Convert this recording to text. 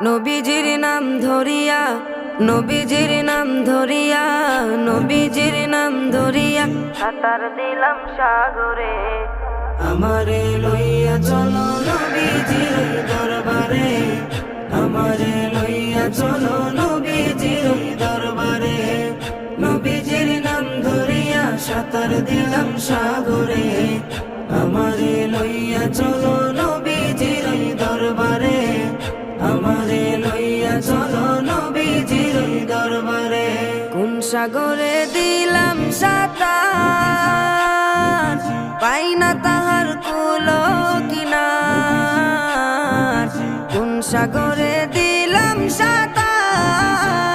নবীজির নাম ধরিয়া, নবীজির নাম ধরিয়া, নবীজির নাম ধরিয়া সাঁতার দিলাম সাগরে। আমারে লইয়া চলো নবীজির দরবারে, আমারে লইয়া চলো নবীজির দরবারে। নবীজির নাম ধরিয়া সাঁতার দিলাম সাগরে। আমারে লইয়া চলো নবীজির দরবারে, আমারে লইয়া চলো নবীজির দরবারে। কোন সাগরে দিলাম সাঁতার, পাই না তাহার কুলো কিনার। কোন সাগরে দিলাম সাঁতার,